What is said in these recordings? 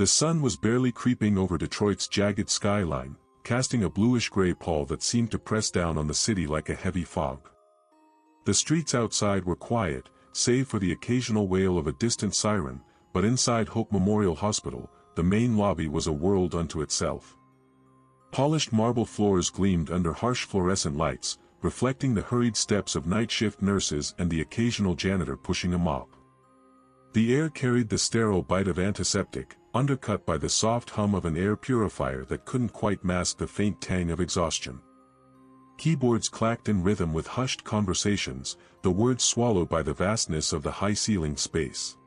The sun was barely creeping over Detroit's jagged skyline, casting a bluish-gray pall that seemed to press down on the city like a heavy fog. The streets outside were quiet, save for the occasional wail of a distant siren, but inside Hope Memorial Hospital, the main lobby was a world unto itself. Polished marble floors gleamed under harsh fluorescent lights, reflecting the hurried steps of night shift nurses and the occasional janitor pushing a mop. The air carried the sterile bite of antiseptic, undercut by the soft hum of an air purifier that couldn't quite mask the faint tang of exhaustion. Keyboards clacked in rhythm with hushed conversations, the words swallowed by the vastness of the high-ceilinged space.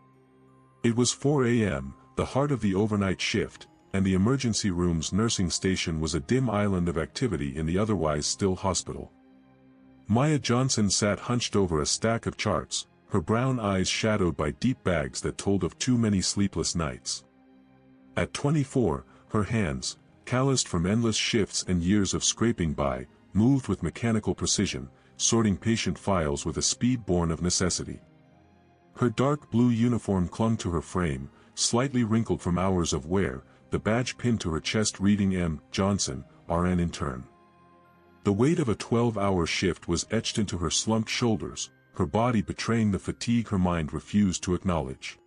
It was 4 a.m., the heart of the overnight shift, and the emergency room's nursing station was a dim island of activity in the otherwise still hospital. Maya Johnson sat hunched over a stack of charts, her brown eyes shadowed by deep bags that told of too many sleepless nights. At 24, her hands, calloused from endless shifts and years of scraping by, moved with mechanical precision, sorting patient files with a speed born of necessity. Her dark blue uniform clung to her frame, slightly wrinkled from hours of wear, the badge pinned to her chest reading M. Johnson, RN intern. The weight of a 12-hour shift was etched into her slumped shoulders, her body betraying the fatigue her mind refused to acknowledge.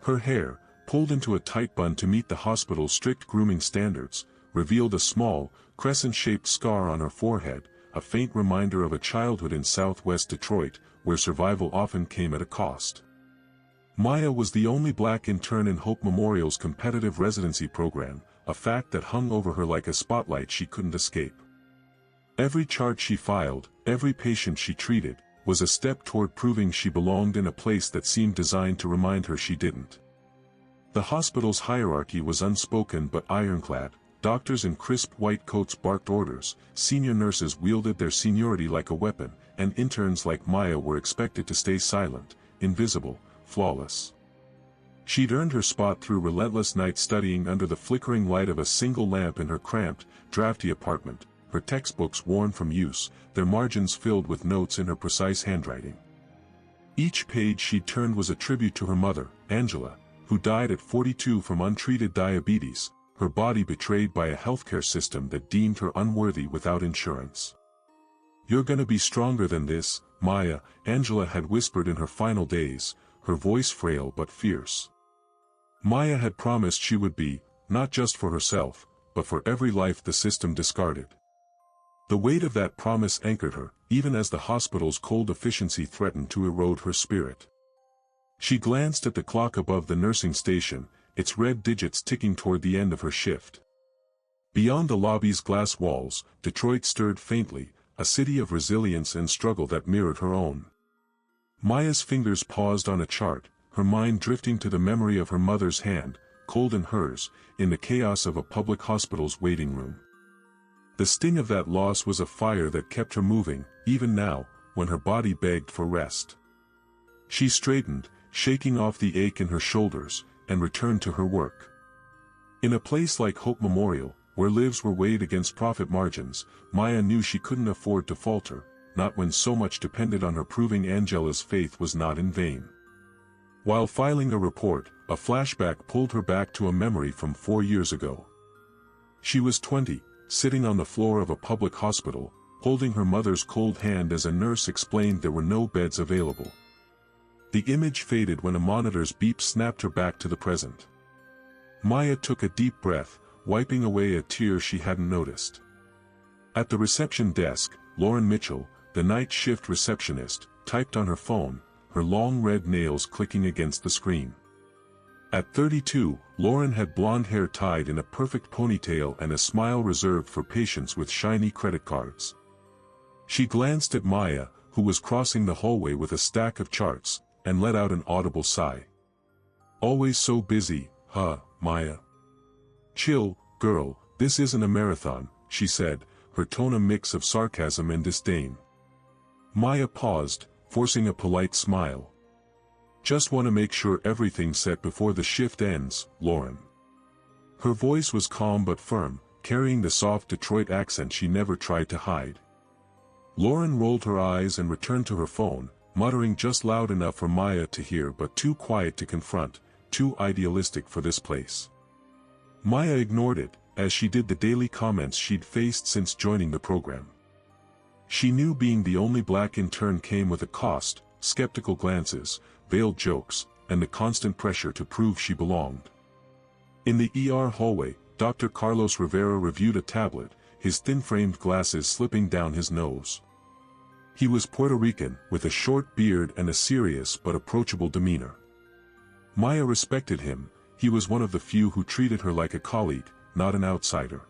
Her hair, pulled into a tight bun to meet the hospital's strict grooming standards, revealed a small, crescent-shaped scar on her forehead, a faint reminder of a childhood in southwest Detroit, where survival often came at a cost. Maya was the only black intern in Hope Memorial's competitive residency program, a fact that hung over her like a spotlight she couldn't escape. Every chart she filed, every patient she treated, was a step toward proving she belonged in a place that seemed designed to remind her she didn't. The hospital's hierarchy was unspoken but ironclad. Doctors in crisp white coats barked orders, senior nurses wielded their seniority like a weapon, and interns like Maya were expected to stay silent, invisible, flawless. She'd earned her spot through relentless nights studying under the flickering light of a single lamp in her cramped, drafty apartment, her textbooks worn from use, their margins filled with notes in her precise handwriting. Each page she turned was a tribute to her mother, Angela, who died at 42 from untreated diabetes, her body betrayed by a healthcare system that deemed her unworthy without insurance. "You're gonna be stronger than this, Maya," Angela had whispered in her final days, her voice frail but fierce. Maya had promised she would be, not just for herself, but for every life the system discarded. The weight of that promise anchored her, even as the hospital's cold efficiency threatened to erode her spirit. She glanced at the clock above the nursing station, its red digits ticking toward the end of her shift. Beyond the lobby's glass walls, Detroit stirred faintly, a city of resilience and struggle that mirrored her own. Maya's fingers paused on a chart, her mind drifting to the memory of her mother's hand, cold in hers, in the chaos of a public hospital's waiting room. The sting of that loss was a fire that kept her moving, even now, when her body begged for rest. She straightened, shaking off the ache in her shoulders, and returned to her work. In a place like Hope Memorial, where lives were weighed against profit margins, Maya knew she couldn't afford to falter, not when so much depended on her proving Angela's faith was not in vain. While filing a report, a flashback pulled her back to a memory from 4 years ago. She was 20, sitting on the floor of a public hospital, holding her mother's cold hand as a nurse explained there were no beds available. The image faded when a monitor's beep snapped her back to the present. Maya took a deep breath, wiping away a tear she hadn't noticed. At the reception desk, Lauren Mitchell, the night shift receptionist, typed on her phone, her long red nails clicking against the screen. At 32, Lauren had blonde hair tied in a perfect ponytail and a smile reserved for patients with shiny credit cards. She glanced at Maya, who was crossing the hallway with a stack of charts, and let out an audible sigh. "Always so busy, huh, Maya?" "Chill, girl, this isn't a marathon," she said, her tone a mix of sarcasm and disdain. Maya paused, forcing a polite smile. "Just want to make sure everything's set before the shift ends, Lauren." Her voice was calm but firm, carrying the soft Detroit accent she never tried to hide. Lauren rolled her eyes and returned to her phone, muttering just loud enough for Maya to hear but too quiet to confront, "Too idealistic for this place." Maya ignored it, as she did the daily comments she'd faced since joining the program. She knew being the only black intern came with a cost, skeptical glances, veiled jokes, and the constant pressure to prove she belonged. In the ER hallway, Dr. Carlos Rivera reviewed a tablet, his thin-framed glasses slipping down his nose. He was Puerto Rican, with a short beard and a serious but approachable demeanor. Maya respected him. He was one of the few who treated her like a colleague, not an outsider.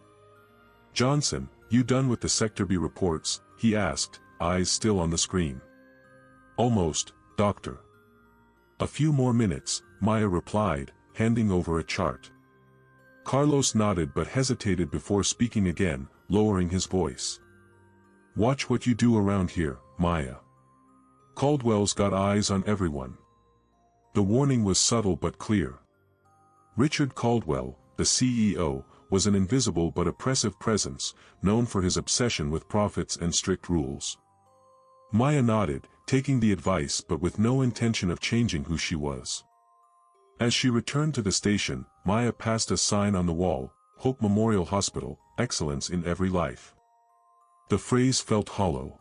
"Johnson, you done with the Sector B reports?" he asked, eyes still on the screen. "Almost, doctor." "A few more minutes," Maya replied, handing over a chart. Carlos nodded but hesitated before speaking again, lowering his voice. "Watch what you do around here, Maya. Caldwell's got eyes on everyone." The warning was subtle but clear. Richard Caldwell, the CEO, was an invisible but oppressive presence, known for his obsession with profits and strict rules. Maya nodded, taking the advice but with no intention of changing who she was. As she returned to the station, Maya passed a sign on the wall, "Hope Memorial Hospital, excellence in every life." The phrase felt hollow.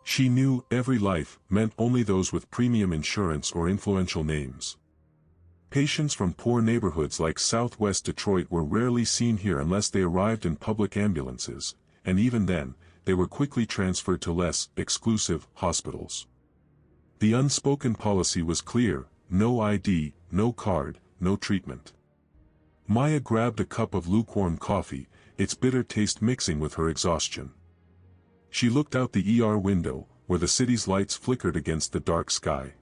She knew every life meant only those with premium insurance or influential names. Patients from poor neighborhoods like Southwest Detroit were rarely seen here unless they arrived in public ambulances, and even then, they were quickly transferred to less exclusive hospitals. The unspoken policy was clear: no ID, no card, no treatment. Maya grabbed a cup of lukewarm coffee, its bitter taste mixing with her exhaustion. She looked out the ER window, where the city's lights flickered against the dark sky.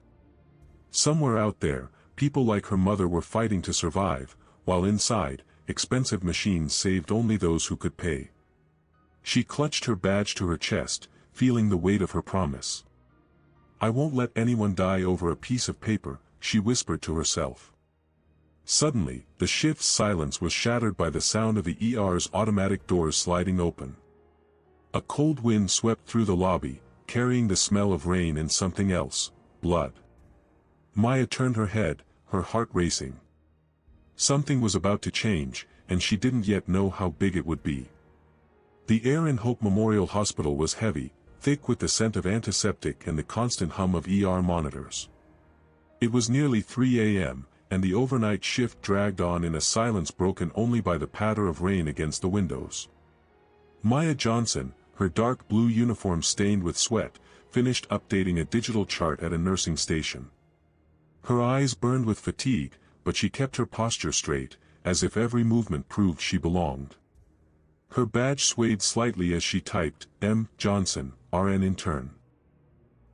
Somewhere out there, people like her mother were fighting to survive, while inside, expensive machines saved only those who could pay. She clutched her badge to her chest, feeling the weight of her promise. "I won't let anyone die over a piece of paper," she whispered to herself. Suddenly, the shift's silence was shattered by the sound of the ER's automatic doors sliding open. A cold wind swept through the lobby, carrying the smell of rain and something else: blood. Maya turned her head, her heart racing. Something was about to change, and she didn't yet know how big it would be. The air in Hope Memorial Hospital was heavy, thick with the scent of antiseptic and the constant hum of ER monitors. It was nearly 3 a.m., and the overnight shift dragged on in a silence broken only by the patter of rain against the windows. Maya Johnson, her dark blue uniform stained with sweat, finished updating a digital chart at a nursing station. Her eyes burned with fatigue, but she kept her posture straight, as if every movement proved she belonged. Her badge swayed slightly as she typed, "M. Johnson, RN intern."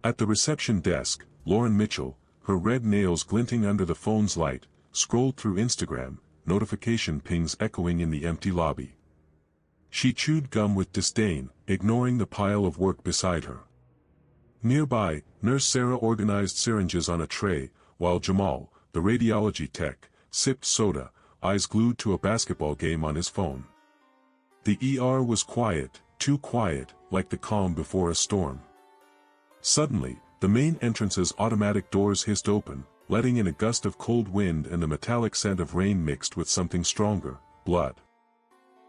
At the reception desk, Lauren Mitchell, her red nails glinting under the phone's light, scrolled through Instagram, notification pings echoing in the empty lobby. She chewed gum with disdain, ignoring the pile of work beside her. Nearby, Nurse Sarah organized syringes on a tray, while Jamal, the radiology tech, sipped soda, eyes glued to a basketball game on his phone. The ER was quiet, too quiet, like the calm before a storm. Suddenly, the main entrance's automatic doors hissed open, letting in a gust of cold wind and the metallic scent of rain mixed with something stronger: blood.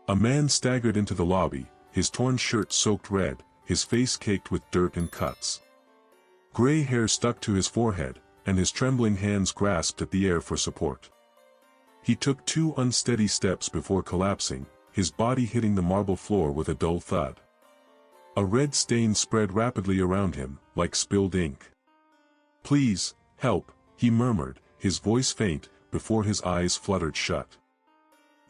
A man staggered into the lobby, his torn shirt soaked red, his face caked with dirt and cuts. Gray hair stuck to his forehead, and his trembling hands grasped at the air for support. He took 2 unsteady steps before collapsing, his body hitting the marble floor with a dull thud. A red stain spread rapidly around him, like spilled ink. "Please, help," he murmured, his voice faint, before his eyes fluttered shut.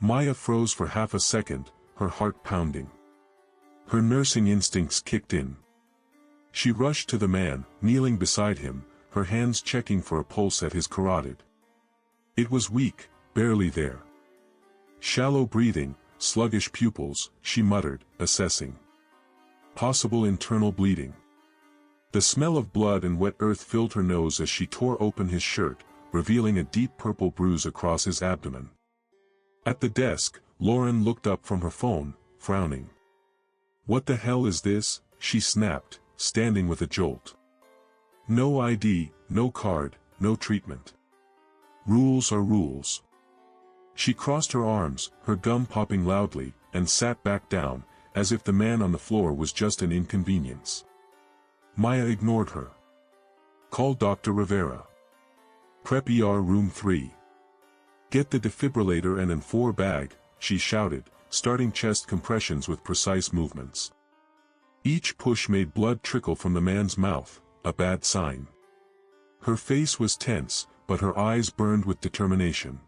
Maya froze for half a second, her heart pounding. Her nursing instincts kicked in. She rushed to the man, kneeling beside him, her hands checking for a pulse at his carotid. It was weak, barely there. Shallow breathing, sluggish pupils, she muttered, assessing. Possible internal bleeding. The smell of blood and wet earth filled her nose as she tore open his shirt, revealing a deep purple bruise across his abdomen. At the desk, Lauren looked up from her phone, frowning. "What the hell is this?" she snapped, standing with a jolt. "No ID, no card, no treatment. Rules are rules." She crossed her arms, her gum popping loudly, and sat back down, as if the man on the floor was just an inconvenience. Maya ignored her. "Call Dr. Rivera. Prep ER room 3. Get the defibrillator and an 4 bag," she shouted, starting chest compressions with precise movements. Each push made blood trickle from the man's mouth, a bad sign. Her face was tense, but her eyes burned with determination.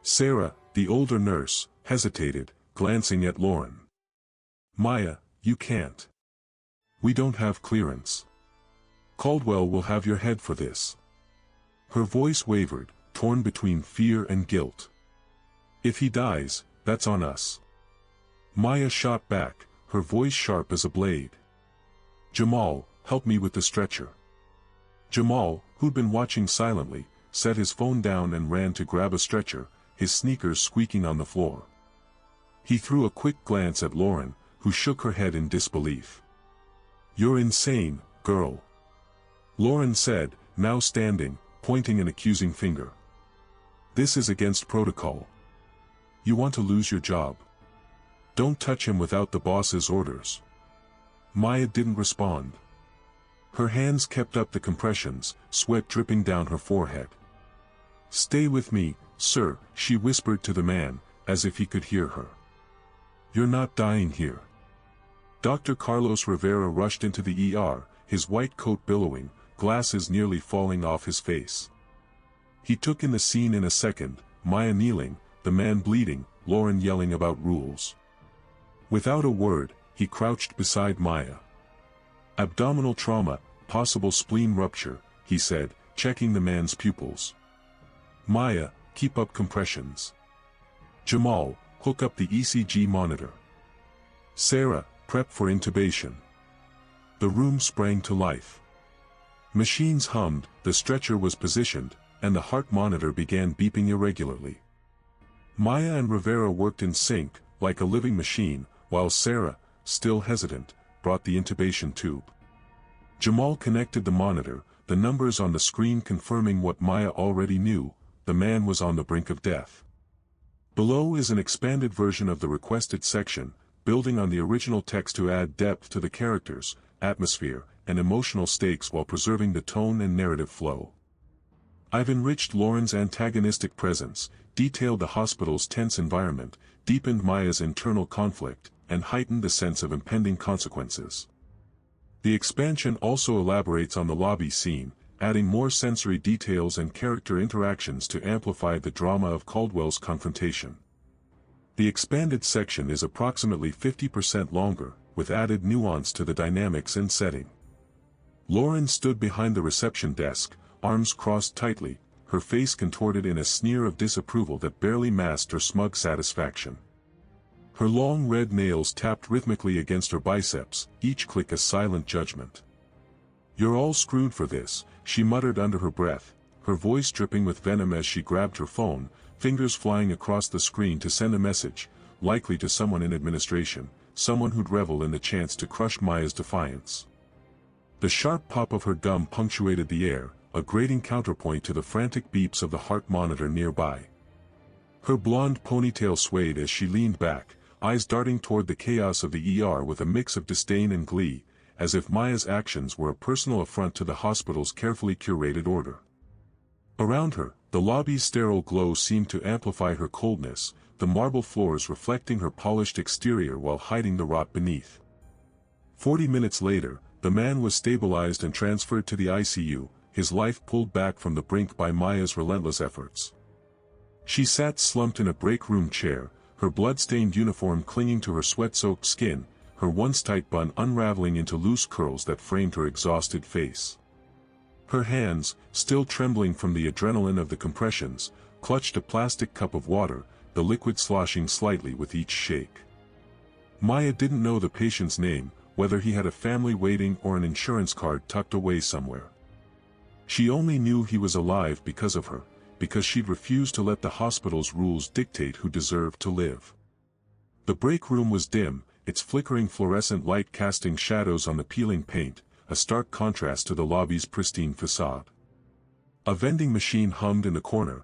Sarah, the older nurse, hesitated, glancing at Lauren. "Maya, you can't. We don't have clearance. Caldwell will have your head for this." Her voice wavered, torn between fear and guilt. "If he dies, that's on us." Maya shot back, her voice sharp as a blade. "Jamal, help me with the stretcher." Jamal, who'd been watching silently, set his phone down and ran to grab a stretcher, his sneakers squeaking on the floor. He threw a quick glance at Lauren, who shook her head in disbelief. "You're insane, girl," Lauren said, now standing, pointing an accusing finger. "This is against protocol. You want to lose your job. Don't touch him without the boss's orders." Maya didn't respond. Her hands kept up the compressions, sweat dripping down her forehead. "Stay with me, sir," she whispered to the man, as if he could hear her. "You're not dying here." Dr. Carlos Rivera rushed into the ER, his white coat billowing, glasses nearly falling off his face. He took in the scene in a second, Maya kneeling, the man bleeding, Lauren yelling about rules. Without a word, he crouched beside Maya. "Abdominal trauma, possible spleen rupture," he said, checking the man's pupils. "Maya, keep up compressions. Jamal, hook up the ECG monitor. Sarah, prep for intubation." The room sprang to life. Machines hummed, the stretcher was positioned, and the heart monitor began beeping irregularly. Maya and Rivera worked in sync, like a living machine, while Sarah, still hesitant, brought the intubation tube. Jamal connected the monitor, the numbers on the screen confirming what Maya already knew: the man was on the brink of death. Below is an expanded version of the requested section, building on the original text to add depth to the characters, atmosphere, and emotional stakes while preserving the tone and narrative flow. "I've enriched Lauren's antagonistic presence, detailed the hospital's tense environment, deepened Maya's internal conflict, and heightened the sense of impending consequences." The expansion also elaborates on the lobby scene, adding more sensory details and character interactions to amplify the drama of Caldwell's confrontation. The expanded section is approximately 50% longer, with added nuance to the dynamics and setting. Lauren stood behind the reception desk, arms crossed tightly, her face contorted in a sneer of disapproval that barely masked her smug satisfaction. Her long red nails tapped rhythmically against her biceps, each click a silent judgment. "You're all screwed for this," she muttered under her breath, her voice dripping with venom as she grabbed her phone, fingers flying across the screen to send a message, likely to someone in administration, someone who'd revel in the chance to crush Maya's defiance. The sharp pop of her gum punctuated the air, a grating counterpoint to the frantic beeps of the heart monitor nearby. Her blonde ponytail swayed as she leaned back, eyes darting toward the chaos of the ER with a mix of disdain and glee, as if Maya's actions were a personal affront to the hospital's carefully curated order. Around her, the lobby's sterile glow seemed to amplify her coldness, the marble floors reflecting her polished exterior while hiding the rot beneath. 40 minutes later, the man was stabilized and transferred to the ICU, his life pulled back from the brink by Maya's relentless efforts. She sat slumped in a break room chair, her blood-stained uniform clinging to her sweat-soaked skin, her once tight bun unraveling into loose curls that framed her exhausted face. Her hands, still trembling from the adrenaline of the compressions, clutched a plastic cup of water, the liquid sloshing slightly with each shake. Maya didn't know the patient's name, whether he had a family waiting or an insurance card tucked away somewhere. She only knew he was alive because of her, because she'd refused to let the hospital's rules dictate who deserved to live. The break room was dim, its flickering fluorescent light casting shadows on the peeling paint, a stark contrast to the lobby's pristine facade. A vending machine hummed in the corner,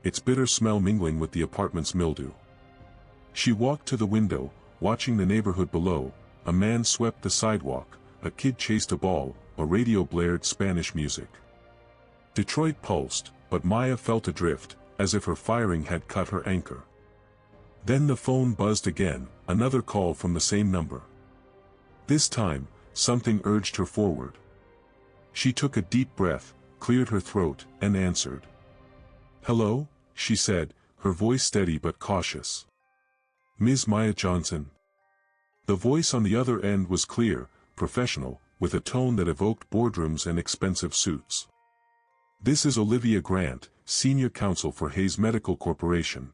its bitter smell mingling with the apartment's mildew. She walked to the window, watching the neighborhood below. A man swept the sidewalk, a kid chased a ball, a radio blared Spanish music. Detroit pulsed, but Maya felt adrift, as if her firing had cut her anchor. Then the phone buzzed again, another call from the same number. This time, something urged her forward. She took a deep breath, cleared her throat, and answered. "Hello," she said, her voice steady but cautious. "Ms. Maya Johnson?" The voice on the other end was clear, professional, with a tone that evoked boardrooms and expensive suits. "This is Olivia Grant, Senior Counsel for Hayes Medical Corporation.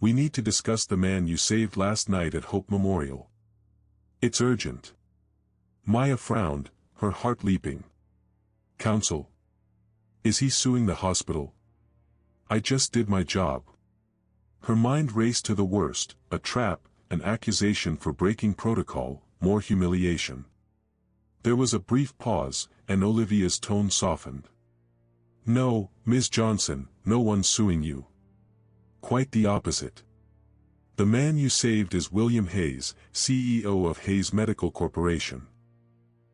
We need to discuss the man you saved last night at Hope Memorial. It's urgent." Maya frowned, her heart leaping. "Counsel? Is he suing the hospital? I just did my job." Her mind raced to the worst, a trap, an accusation for breaking protocol, more humiliation. There was a brief pause, and Olivia's tone softened. "No, Ms. Johnson, no one's suing you. Quite the opposite. The man you saved is William Hayes, CEO of Hayes Medical Corporation.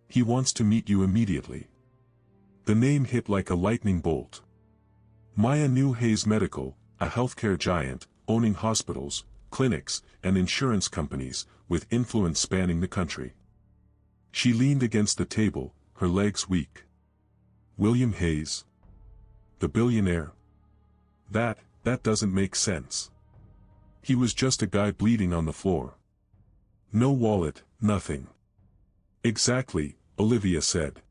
He wants to meet you immediately." The name hit like a lightning bolt. Maya knew Hayes Medical, a healthcare giant, owning hospitals, clinics, and insurance companies, with influence spanning the country. She leaned against the table, her legs weak. William Hayes? The billionaire? That doesn't make sense. He was just a guy bleeding on the floor. No wallet, nothing. Exactly, Olivia said.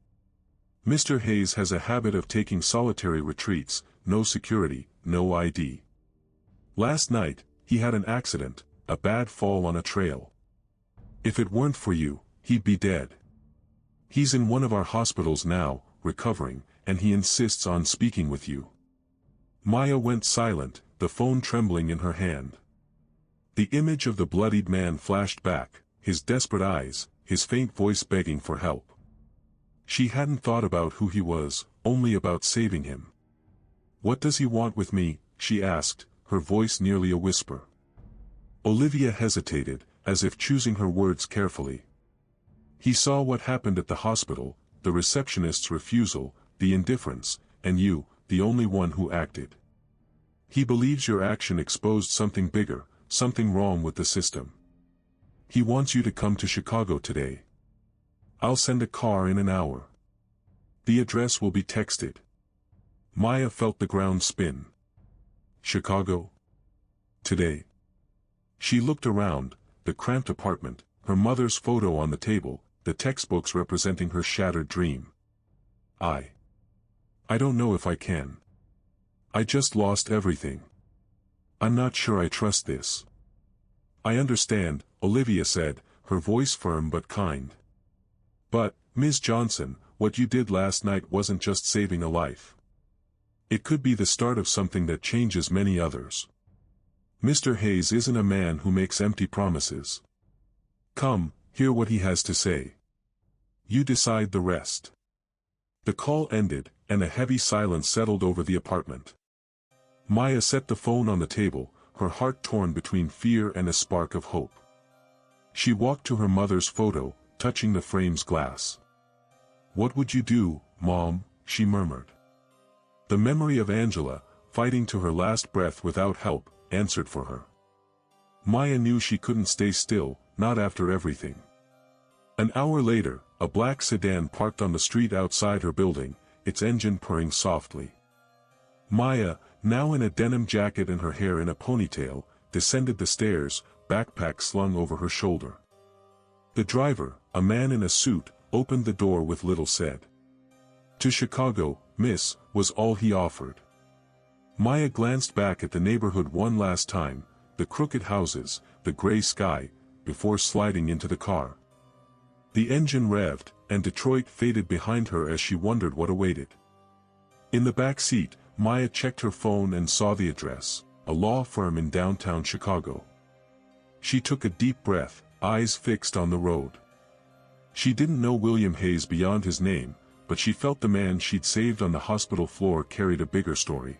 Mr. Hayes has a habit of taking solitary retreats, no security, no ID. Last night, he had an accident, a bad fall on a trail. If it weren't for you, he'd be dead. He's in one of our hospitals now, recovering, and he insists on speaking with you. Maya went silent, the phone trembling in her hand. The image of the bloodied man flashed back, his desperate eyes, his faint voice begging for help. She hadn't thought about who he was, only about saving him. "What does he want with me?" she asked, her voice nearly a whisper. Olivia hesitated, as if choosing her words carefully. "He saw what happened at the hospital, the receptionist's refusal, the indifference, and you, the only one who acted. He believes your action exposed something bigger, something wrong with the system. He wants you to come to Chicago today. I'll send a car in an hour. The address will be texted." Maya felt the ground spin. Chicago? Today? She looked around, the cramped apartment, her mother's photo on the table, the textbooks representing her shattered dream. I don't know if I can. I just lost everything. I'm not sure I trust this." "I understand," Olivia said, her voice firm but kind. "But, Ms. Johnson, what you did last night wasn't just saving a life. It could be the start of something that changes many others. Mr. Hayes isn't a man who makes empty promises. Come, hear what he has to say. You decide the rest." The call ended, and a heavy silence settled over the apartment. Maya set the phone on the table, her heart torn between fear and a spark of hope. She walked to her mother's photo, touching the frame's glass. "What would you do, Mom?" she murmured. The memory of Angela, fighting to her last breath without help, answered for her. Maya knew she couldn't stay still, not after everything. An hour later, a black sedan parked on the street outside her building, its engine purring softly. Maya, now in a denim jacket and her hair in a ponytail, descended the stairs, backpack slung over her shoulder. The driver, a man in a suit, opened the door with little said. "To Chicago, miss," was all he offered. Maya glanced back at the neighborhood one last time, the crooked houses, the gray sky, before sliding into the car. The engine revved, and Detroit faded behind her as she wondered what awaited. In the back seat, Maya checked her phone and saw the address, a law firm in downtown Chicago. She took a deep breath, eyes fixed on the road. She didn't know William Hayes beyond his name, but she felt the man she'd saved on the hospital floor carried a bigger story.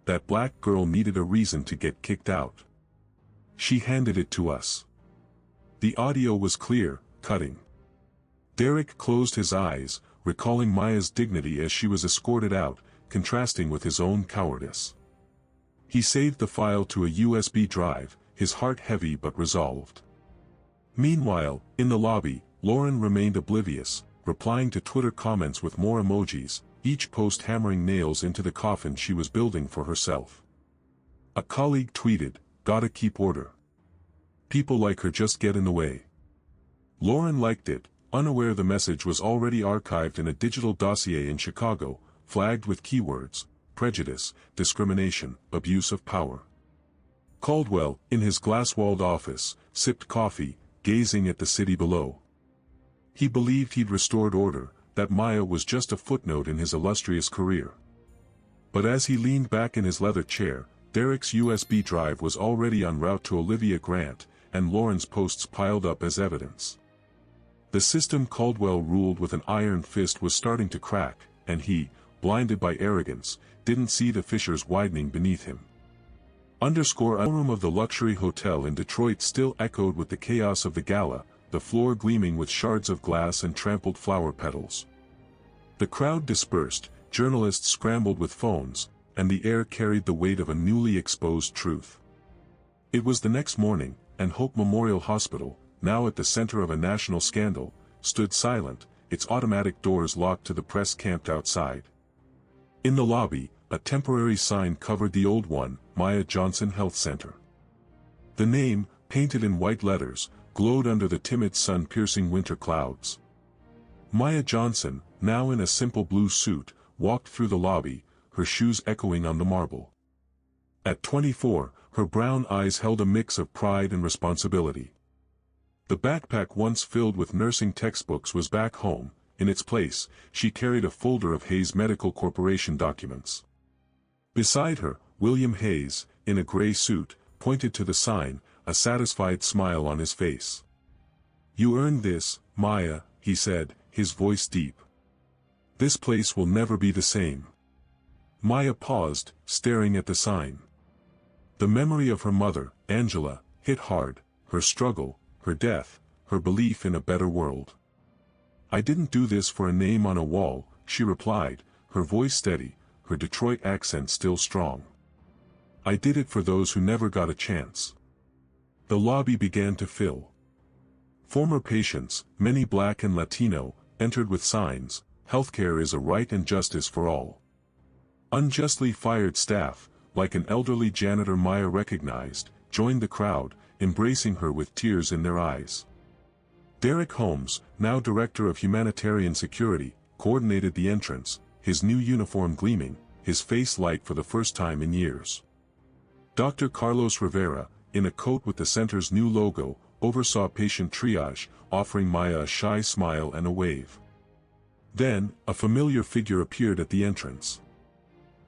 that black girl needed a reason to get kicked out. She handed it to us. The audio was clear, cutting. Derek closed his eyes, recalling Maya's dignity as she was escorted out, contrasting with his own cowardice. He saved the file to a USB drive, his heart heavy but resolved. Meanwhile, in the lobby, Lauren remained oblivious, replying to Twitter comments with more emojis, each post hammering nails into the coffin she was building for herself. A colleague tweeted, "Gotta keep order. People like her just get in the way." Lauren liked it, unaware the message was already archived in a digital dossier in Chicago, flagged with keywords: prejudice, discrimination, abuse of power. Caldwell, in his glass-walled office, sipped coffee, gazing at the city below. He believed he'd restored order, that Maya was just a footnote in his illustrious career. But as he leaned back in his leather chair, Derek's USB drive was already en route to Olivia Grant, and Lauren's posts piled up as evidence. The system Caldwell ruled with an iron fist was starting to crack, and he, blinded by arrogance, didn't see the fissures widening beneath him. A room of the luxury hotel in Detroit still echoed with the chaos of the gala, the floor gleaming with shards of glass and trampled flower petals. The crowd dispersed, journalists scrambled with phones, and the air carried the weight of a newly exposed truth. It was the next morning, and Hope Memorial Hospital, now at the center of a national scandal, stood silent, its automatic doors locked to the press camped outside. In the lobby, a temporary sign covered the old one, Maya Johnson Health Center. The name, painted in white letters, glowed under the timid sun-piercing winter clouds. Maya Johnson, now in a simple blue suit, walked through the lobby, her shoes echoing on the marble. At 24, her brown eyes held a mix of pride and responsibility. The backpack once filled with nursing textbooks was back home. In its place, she carried a folder of Hayes Medical Corporation documents. Beside her, William Hayes, in a gray suit, pointed to the sign, a satisfied smile on his face. "You earned this, Maya," he said, his voice deep. "This place will never be the same." Maya paused, staring at the sign. The memory of her mother, Angela, hit hard, her struggle, her death, her belief in a better world. "I didn't do this for a name on a wall," she replied, her voice steady, her Detroit accent still strong. "I did it for those who never got a chance." The lobby began to fill. Former patients, many Black and Latino, entered with signs, "Healthcare is a right and justice for all." Unjustly fired staff, like an elderly janitor Maya recognized, joined the crowd, embracing her with tears in their eyes. Derek Holmes, now Director of Humanitarian Security, coordinated the entrance, his new uniform gleaming, his face light for the first time in years. Dr. Carlos Rivera, in a coat with the center's new logo, oversaw patient triage, offering Maya a shy smile and a wave. Then, a familiar figure appeared at the entrance.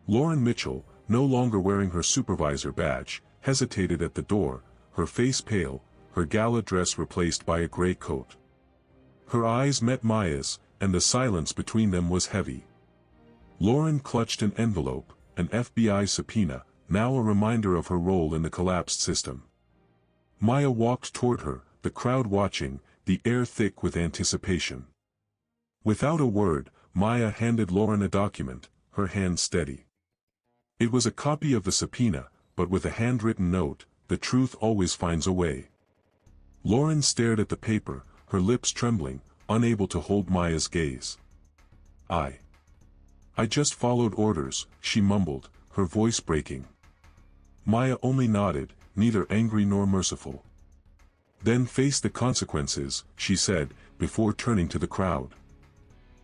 Lauren Mitchell, no longer wearing her supervisor badge, hesitated at the door, her face pale, her gala dress replaced by a gray coat. Her eyes met Maya's, and the silence between them was heavy. Lauren clutched an envelope, an FBI subpoena, now a reminder of her role in the collapsed system. Maya walked toward her, the crowd watching, the air thick with anticipation. Without a word, Maya handed Lauren a document, her hand steady. It was a copy of the subpoena, but with a handwritten note, "The truth always finds a way." Lauren stared at the paper, her lips trembling, unable to hold Maya's gaze. I just followed orders," she mumbled, her voice breaking. Maya only nodded, neither angry nor merciful. "Then face the consequences," she said, before turning to the crowd.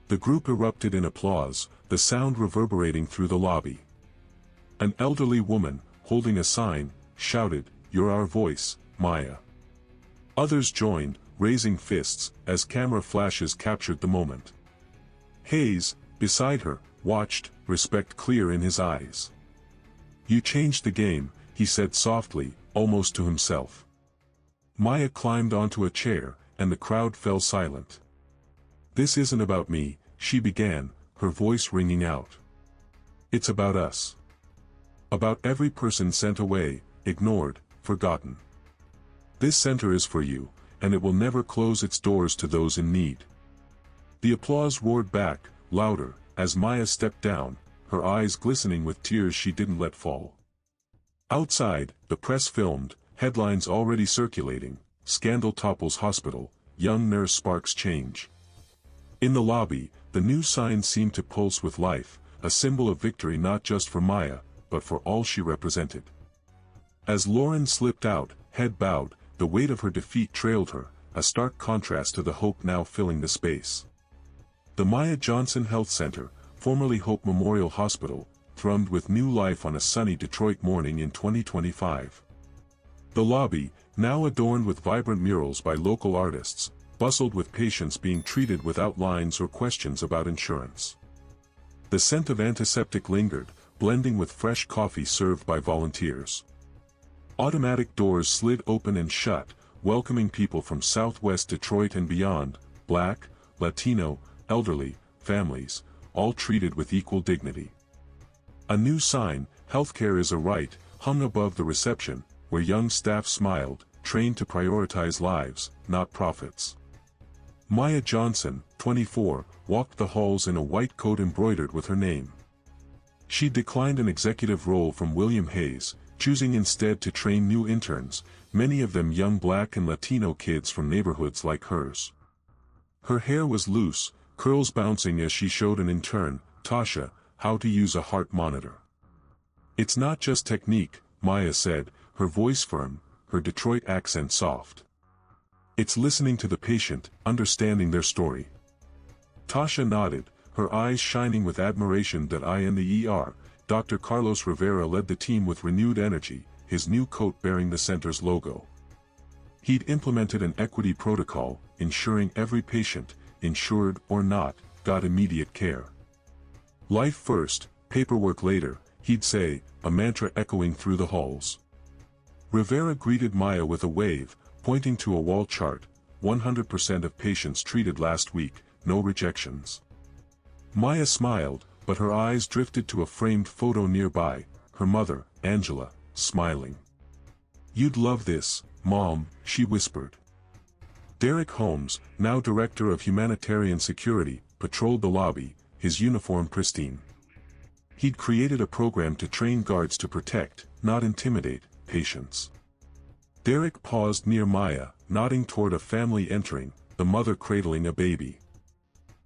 The group erupted in applause, the sound reverberating through the lobby. An elderly woman, holding a sign, shouted, "You're our voice, Maya." Others joined, raising fists, as camera flashes captured the moment. Hayes, beside her, watched, respect clear in his eyes. "You changed the game," he said softly, almost to himself. Maya climbed onto a chair, and the crowd fell silent. "This isn't about me," she began, her voice ringing out. "It's about us." About every person sent away, ignored, forgotten. This center is for you, and it will never close its doors to those in need. The applause roared back, louder, as Maya stepped down, her eyes glistening with tears she didn't let fall. Outside, the press filmed, headlines already circulating: "Scandal topples hospital, young nurse sparks change." In the lobby, the new sign seemed to pulse with life, a symbol of victory not just for Maya, but for all she represented. As Lauren slipped out, head bowed, the weight of her defeat trailed her, a stark contrast to the hope now filling the space. The Maya Johnson Health Center, formerly Hope Memorial Hospital, thrummed with new life on a sunny Detroit morning in 2025. The lobby, now adorned with vibrant murals by local artists, bustled with patients being treated without lines or questions about insurance. The scent of antiseptic lingered, blending with fresh coffee served by volunteers. Automatic doors slid open and shut, welcoming people from Southwest Detroit and beyond: Black, Latino, elderly, families, all treated with equal dignity. A new sign, "Healthcare is a right," hung above the reception, where young staff smiled, trained to prioritize lives, not profits. Maya Johnson, 24, walked the halls in a white coat embroidered with her name. She declined an executive role from William Hayes, choosing instead to train new interns, many of them young Black and Latino kids from neighborhoods like hers. Her hair was loose, curls bouncing as she showed an intern, Tasha, how to use a heart monitor. "It's not just technique," Maya said, her voice firm, her Detroit accent soft. "It's listening to the patient, understanding their story." Tasha nodded, her eyes shining with admiration. That I in the ER, Dr. Carlos Rivera led the team with renewed energy, his new coat bearing the center's logo. He'd implemented an equity protocol, ensuring every patient, insured or not, got immediate care. "Life first, paperwork later," he'd say, a mantra echoing through the halls. Rivera greeted Maya with a wave, pointing to a wall chart: 100% of patients treated last week, no rejections. Maya smiled, but her eyes drifted to a framed photo nearby, her mother, Angela, smiling. "You'd love this, Mom," she whispered. Derek Holmes, now Director of Humanitarian Security, patrolled the lobby, his uniform pristine. He'd created a program to train guards to protect, not intimidate, patients. Derek paused near Maya, nodding toward a family entering, the mother cradling a baby.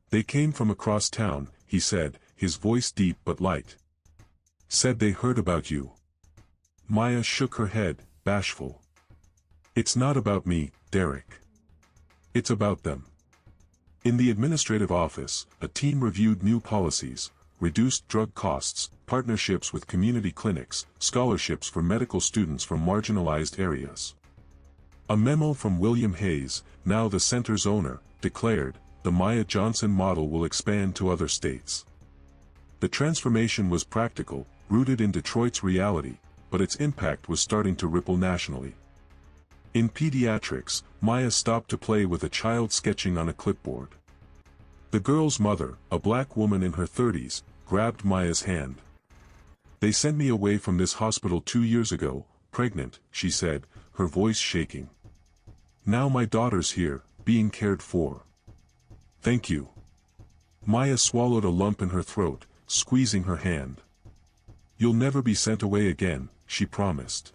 "They came from across town," he said, his voice deep but light. "Said they heard about you." Maya shook her head, bashful. "It's not about me, Derek. It's about them." In the administrative office, a team reviewed new policies: reduced drug costs, partnerships with community clinics, scholarships for medical students from marginalized areas. A memo from William Hayes, now the center's owner, declared, "The Maya Johnson model will expand to other states." The transformation was practical, rooted in Detroit's reality, but its impact was starting to ripple nationally. In pediatrics, Maya stopped to play with a child sketching on a clipboard. The girl's mother, a Black woman in her 30s, grabbed Maya's hand. "They sent me away from this hospital 2 years ago, pregnant," she said, her voice shaking. "Now my daughter's here, being cared for. Thank you." Maya swallowed a lump in her throat, squeezing her hand. "You'll never be sent away again," she promised.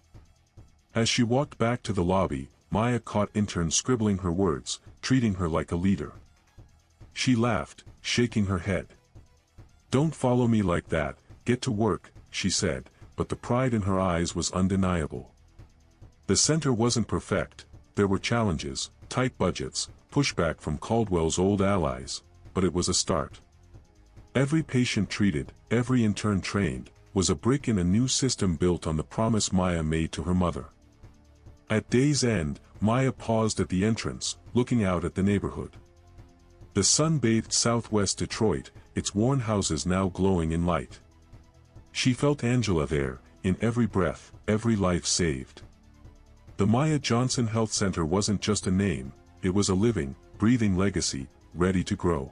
As she walked back to the lobby, Maya caught interns scribbling her words, treating her like a leader. She laughed, shaking her head. "Don't follow me like that, get to work," she said, but the pride in her eyes was undeniable. The center wasn't perfect, there were challenges, tight budgets, pushback from Caldwell's old allies, but it was a start. Every patient treated, every intern trained, was a brick in a new system built on the promise Maya made to her mother. At day's end, Maya paused at the entrance, looking out at the neighborhood. The sun-bathed southwest Detroit, its worn houses now glowing in light. She felt Angela there, in every breath, every life saved. The Maya Johnson Health Center wasn't just a name, it was a living, breathing legacy, ready to grow.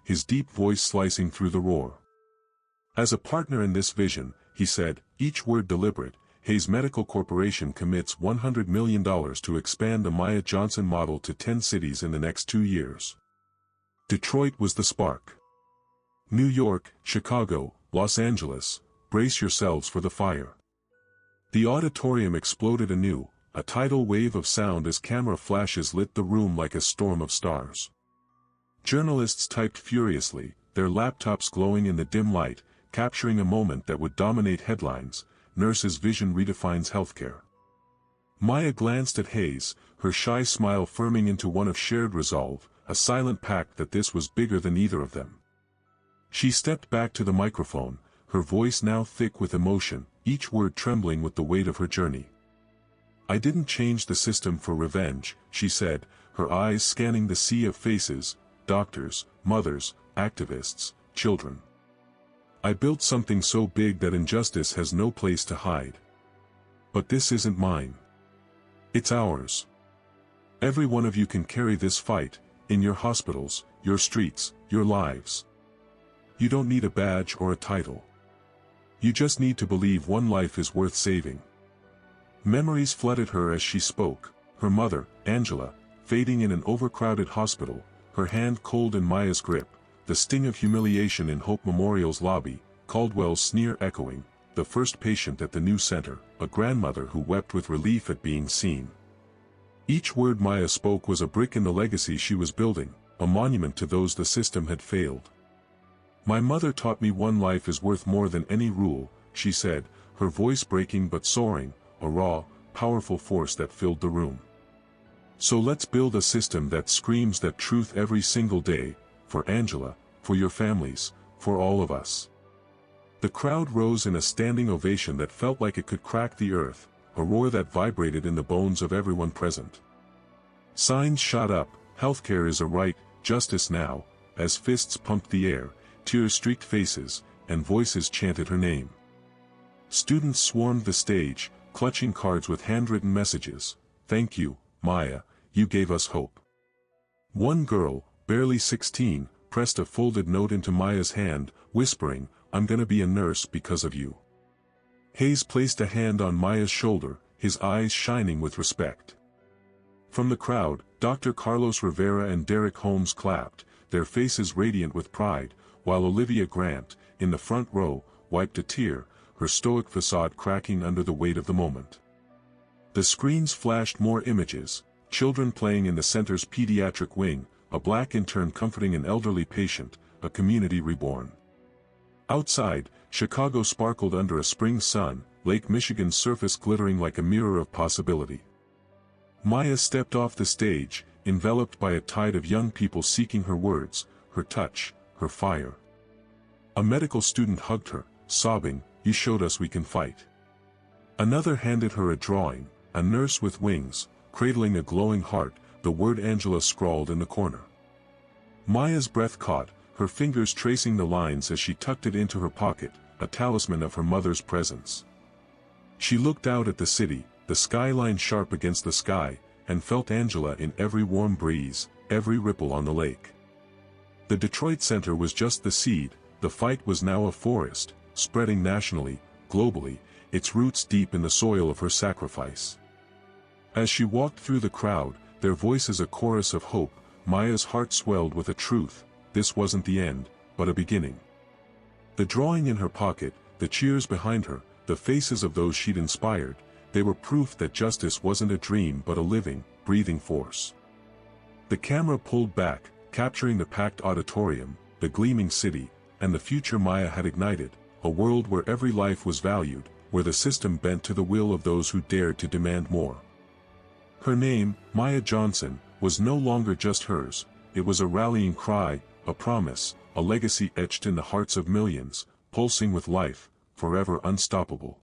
his deep voice slicing through the roar. As a partner in this vision, he said, each word deliberate, Hayes Medical Corporation commits $100 million to expand the Maya Johnson model to 10 cities in the next 2 years. Detroit was the spark. New York, Chicago, Los Angeles, brace yourselves for the fire. The auditorium exploded anew, a tidal wave of sound as camera flashes lit the room like a storm of stars. Journalists typed furiously, their laptops glowing in the dim light, capturing a moment that would dominate headlines. Nurse's vision redefines healthcare. Maya glanced at Hayes, her shy smile firming into one of shared resolve, a silent pact that this was bigger than either of them. She stepped back to the microphone, her voice now thick with emotion, each word trembling with the weight of her journey. I didn't change the system for revenge, she said, her eyes scanning the sea of faces, doctors, mothers, activists, children. I built something so big that injustice has no place to hide. But this isn't mine. It's ours. Every one of you can carry this fight, in your hospitals, your streets, your lives. You don't need a badge or a title. You just need to believe one life is worth saving. Memories flooded her as she spoke, her mother, Angela, fading in an overcrowded hospital, her hand cold in Maya's grip, the sting of humiliation in Hope Memorial's lobby, Caldwell's sneer echoing, the first patient at the new center, a grandmother who wept with relief at being seen. Each word Maya spoke was a brick in the legacy she was building, a monument to those the system had failed. My mother taught me one life is worth more than any rule, she said, her voice breaking but soaring, a raw, powerful force that filled the room. So let's build a system that screams that truth every single day, for Angela, for your families, for all of us. The crowd rose in a standing ovation that felt like it could crack the earth, a roar that vibrated in the bones of everyone present. Signs shot up, healthcare is a right, justice now, as fists pumped the air, tears streaked faces, and voices chanted her name. Students swarmed the stage, clutching cards with handwritten messages. Thank you, Maya, you gave us hope. One girl, barely 16, pressed a folded note into Maya's hand, whispering, I'm gonna be a nurse because of you. Hayes placed a hand on Maya's shoulder, his eyes shining with respect. From the crowd, Dr. Carlos Rivera and Derek Holmes clapped, their faces radiant with pride, while Olivia Grant, in the front row, wiped a tear, her stoic facade cracking under the weight of the moment. The screens flashed more images, children playing in the center's pediatric wing, a black intern comforting an elderly patient, a community reborn. Outside, Chicago sparkled under a spring sun, Lake Michigan's surface glittering like a mirror of possibility. Maya stepped off the stage, enveloped by a tide of young people seeking her words, her touch, her fire. A medical student hugged her, sobbing, you showed us we can fight. Another handed her a drawing, a nurse with wings, cradling a glowing heart, the word Angela scrawled in the corner. Maya's breath caught, her fingers tracing the lines as she tucked it into her pocket, a talisman of her mother's presence. She looked out at the city, the skyline sharp against the sky, and felt Angela in every warm breeze, every ripple on the lake. The Detroit Center was just the seed, the fight was now a forest, spreading nationally, globally, its roots deep in the soil of her sacrifice. As she walked through the crowd, their voices a chorus of hope, Maya's heart swelled with a truth, this wasn't the end, but a beginning. The drawing in her pocket, the cheers behind her, the faces of those she'd inspired, they were proof that justice wasn't a dream but a living, breathing force. The camera pulled back, capturing the packed auditorium, the gleaming city, and the future Maya had ignited, a world where every life was valued, where the system bent to the will of those who dared to demand more. Her name, Maya Johnson, was no longer just hers, it was a rallying cry, a promise, a legacy etched in the hearts of millions, pulsing with life, forever unstoppable.